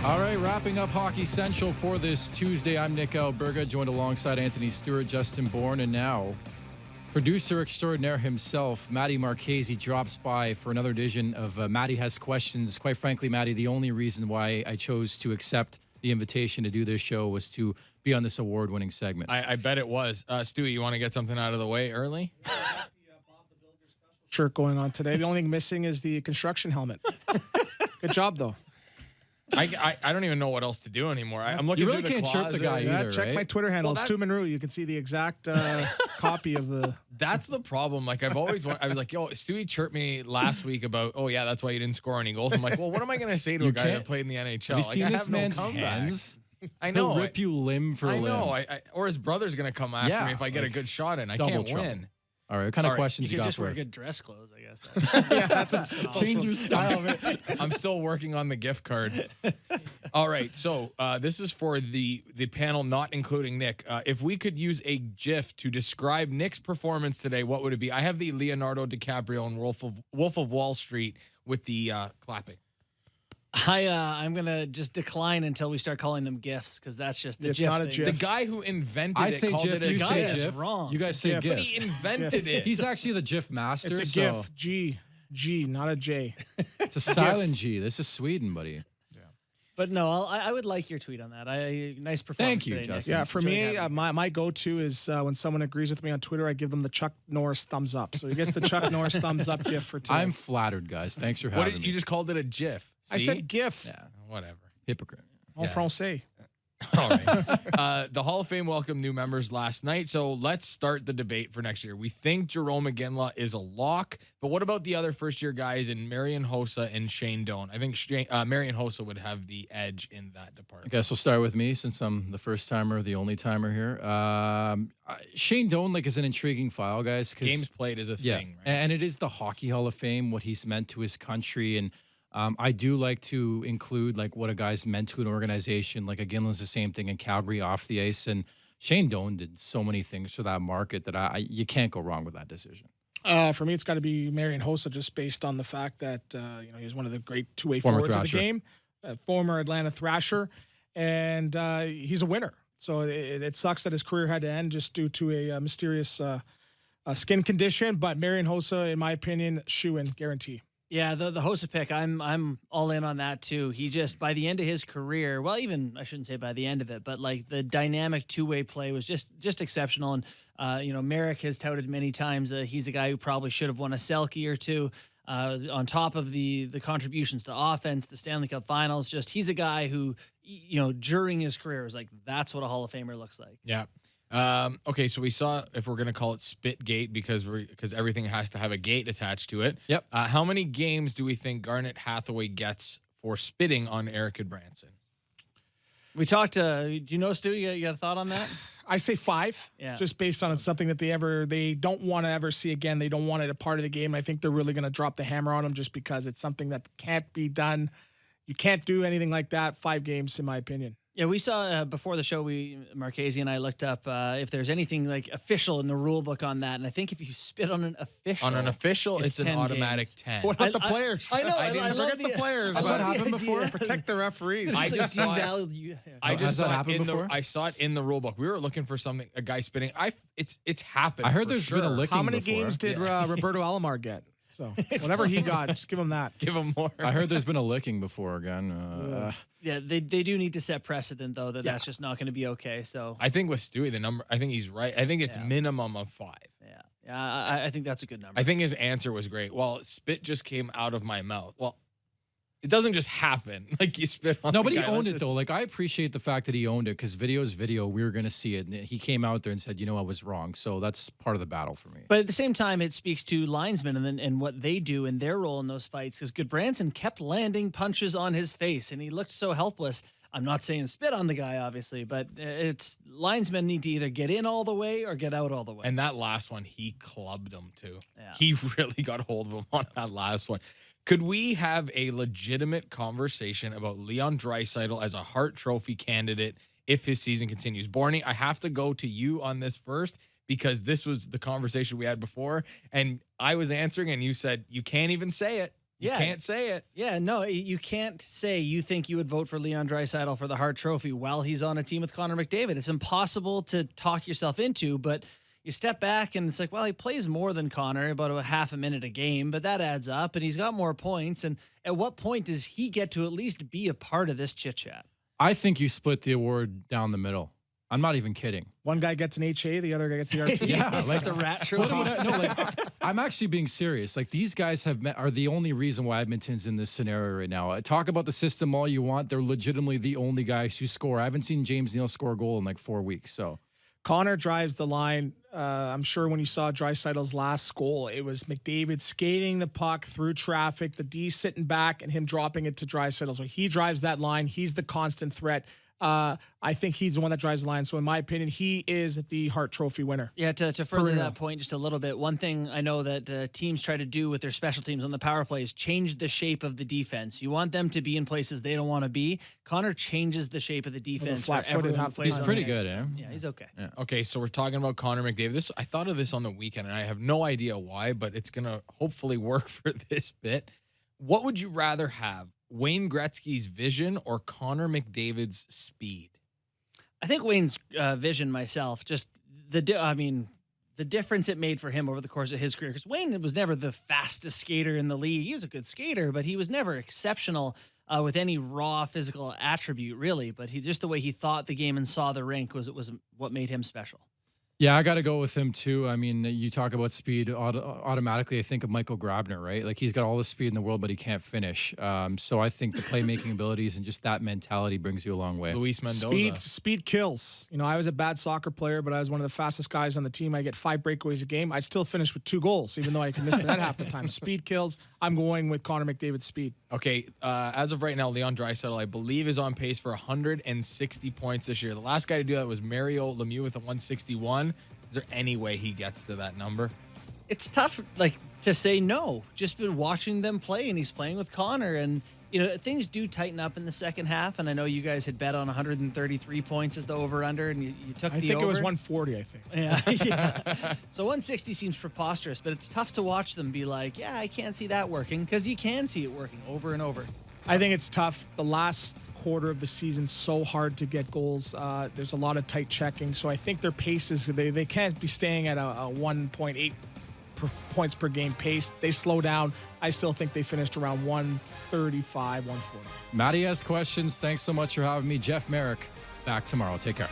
All right, wrapping up Hockey Central for this Tuesday. I'm Nick Alberga, joined alongside Anthony Stewart, Justin Bourne, and now producer extraordinaire himself, Matty Marchese, drops by for another edition of Matty Has Questions. Quite frankly, Matty, the only reason why I chose to accept the invitation to do this show was to be on this award-winning segment. I bet it was. Stewie, you want to get something out of the way early? Shirt going on today. The only thing missing is the construction helmet. Good job, though. I don't even know what else to do anymore. I'm looking You really through the can't shirt the closet. guy either, Check right? my Twitter handle. Well, It's Tumanru. You can see the exact copy of the. That's the problem. Like I was like, yo, Stewie chirped me last week about, oh yeah, that's why you didn't score any goals. I'm like, well, what am I going to say to a guy that played in the NHL? Have you seen I this have no man's comeback. hands? I know. He'll rip you limb for I limb. know. Or his brother's going to come after me if I get a good shot in. I double can't trouble. win. All right, what kind of All right, questions You you could got just for wear us? good dress clothes, I guess. Yeah, that's Change your style. I'm still working on the gift card. All right, so this is for the panel, not including Nick. If we could use a GIF to describe Nick's performance today, what would it be? I have the Leonardo DiCaprio and Wolf of Wall Street with the clapping. I'm gonna just decline until we start calling them gifs because that's just the It's GIF not a thing. GIF. The guy who invented I it say called GIF, it a you guy say is GIF. wrong. You guys say GIF. But GIF. he invented it. He's actually the GIF master. It's a so GIF. G, not a J. It's a silent G. This is Sweden, buddy. But no, I would like your tweet on that. Nice performance. Thank you, today, Nick. Justin. Yeah, for Enjoyed me, having you. my go-to is when someone agrees with me on Twitter, I give them the Chuck Norris thumbs up. So he gets the Chuck Norris thumbs up gift for today. I'm flattered, guys. Thanks for What having did me. you just called it a GIF? I See? said GIF. Yeah, Whatever. hypocrite. En français. All right. The Hall of Fame welcomed new members last night, so let's start the debate for next year. We think Jerome McGinley is a lock, but what about the other first-year guys in Marian Hossa and Shane Doan? I think Marian Hossa would have the edge in that I department. guess we'll start with me since I'm the first timer, the only timer here. Shane Doan is an intriguing file, guys. Games played is a Yeah, thing, right? and it is the Hockey Hall of Fame, what he's meant to his country, and I do like to include what a guy's meant to an organization. Like Ginlin's the same thing in Calgary off the ice, and Shane Doan did so many things for that market that you can't go wrong with that decision. For me, it's got to be Marian Hossa, just based on the fact that he's one of the great two-way Former forwards Thrasher. of the game, former Atlanta Thrasher, and he's a winner. So it sucks that his career had to end just due to a mysterious skin condition. But Marian Hossa, in my opinion, shoe-in, guarantee. Yeah, the Hossa pick, I'm all in on that too. He just, by the end of his career, well, even I shouldn't say by the end of it, but the dynamic two-way play was just exceptional. And Merrick has touted many times he's a guy who probably should have won a Selke or two. On top of the contributions to offense, the Stanley Cup Finals, he's a guy who during his career was that's what a Hall of Famer looks like. Yeah. Okay, so we saw, if we're going to call it Spitgate because everything has to have a gate attached to it. Yep. How many games do we think Garnet Hathaway gets for spitting on Eric Goodbranson? We talked. Do you know, Stu? You got a thought on that? I say 5, Yeah. just based on it's something that they don't want to ever see again. They don't want it a part of the game. I think they're really going to drop the hammer on him just because it's something that can't be done. You can't do anything like that. 5 games, in my opinion. Yeah, we saw before the show. Marchese and I looked up if there's anything official in the rule book on that, and I think if you spit on an official, it's an 10 automatic games. 10. What about the players? I know. I didn't love forget the players. Has that love the happened idea. before? Protect the referees. I just saw it. devalue. I Has just that saw it happened in before? I saw it in the rule book. We were looking for something, a guy spitting. It's happened. I heard for there's sure. been a licking How many before. games did Roberto Alomar get? So whatever he got, just give him that. Give him more. I heard there's been a licking before again. Yeah, they do need to set precedent though that's just not going to be okay. So I think with Stewie, the number, I think he's right. I think it's Yeah. minimum of 5. yeah, I think that's a good number. I think his answer was great. Well, spit just came out of my mouth. Well, it doesn't just happen. Like you spit on No, the but he guy. owned That's it though. I appreciate the fact that he owned it because video is video. We were going to see it, and he came out there and said, I was wrong. So that's part of the battle for me. But at the same time, it speaks to linesmen and what they do in their role in those fights. Because Goodbranson kept landing punches on his face, and he looked so helpless. I'm not saying spit on the guy, obviously, but it's linesmen need to either get in all the way or get out all the way. And that last one, he clubbed him too. Yeah. He really got hold of him on that last one. Could we have a legitimate conversation about Leon Draisaitl as a Hart Trophy candidate if his season continues? Borny, I have to go to you on this first because this was the conversation we had before, and I was answering, and you said you can't even say it. You can't say it. Yeah, no, you can't say you think you would vote for Leon Draisaitl for the Hart Trophy while he's on a team with Connor McDavid. It's impossible to talk yourself into, but you step back and it's like, well, he plays more than Connor, about a half a minute a game, but that adds up, and he's got more points. And at what point does he get to at least be a part of this chit-chat? I think you split the award down the middle. I'm not even kidding. One guy gets an HA, the other guy gets the RT. Yeah, like the rat split trophy. them- no, like I'm actually being serious. Like these guys are the only reason why Edmonton's in this scenario right now. Talk about the system all you want. They're legitimately the only guys who score. I haven't seen James Neal score a goal in like 4 weeks. So Connor drives the line. I'm sure when you saw Draisaitl's last goal, it was McDavid skating the puck through traffic, the D sitting back, and him dropping it to Draisaitl. So he drives that line. He's the constant threat. I think he's the one that drives the line. So in my opinion, he is the Hart Trophy winner. Yeah, to further real. that point just a little bit, one thing I know that teams try to do with their special teams on the power play is change the shape of the defense. You want them to be in places they don't want to be. Connor changes the shape of the defense. flat-footed half the he's time. pretty good, eh? Yeah, he's okay. Yeah. Okay, so we're talking about Connor McDavid. I thought of this on the weekend, and I have no idea why, but it's going to hopefully work for this bit. What would you rather have, Wayne Gretzky's vision or Connor McDavid's speed? I think Wayne's vision myself, just the difference it made for him over the course of his career. Because Wayne was never the fastest skater in the league. He was a good skater, but he was never exceptional with any raw physical attribute, really. But he just the way he thought the game and saw the rink was what made him special. Yeah, I got to go with him too. I mean, you talk about speed, automatically I think of Michael Grabner, right? Like he's got all the speed in the world, but he can't finish. So I think the playmaking abilities and just that mentality brings you a long way. Luis Mendoza. Speed kills. You know, I was a bad soccer player, but I was one of the fastest guys on the team. I get 5 breakaways a game. I'd still finish with 2 goals, even though I can miss that half the time. Speed kills. I'm going with Connor McDavid's speed. Okay, as of right now, Leon Draisaitl, I believe, is on pace for 160 points this year. The last guy to do that was Mario Lemieux with a 161. Is there any way he gets to that number? It's tough, to say no. Just been watching them play, and he's playing with Connor, and things do tighten up in the second half. And I know you guys had bet on 133 points as the over/under, and you took the over. I think it was 140. I think. Yeah. So 160 seems preposterous, but it's tough to watch them be like, yeah, I can't see that working, because you can see it working over and over. I think it's tough. The last quarter of the season, so hard to get goals. There's a lot of tight checking. So I think their pace is, they can't be staying at a 1.8 points per game pace. They slow down. I still think they finished around 135, 140. Matty has questions. Thanks so much for having me. Jeff Merrick, back tomorrow. Take care.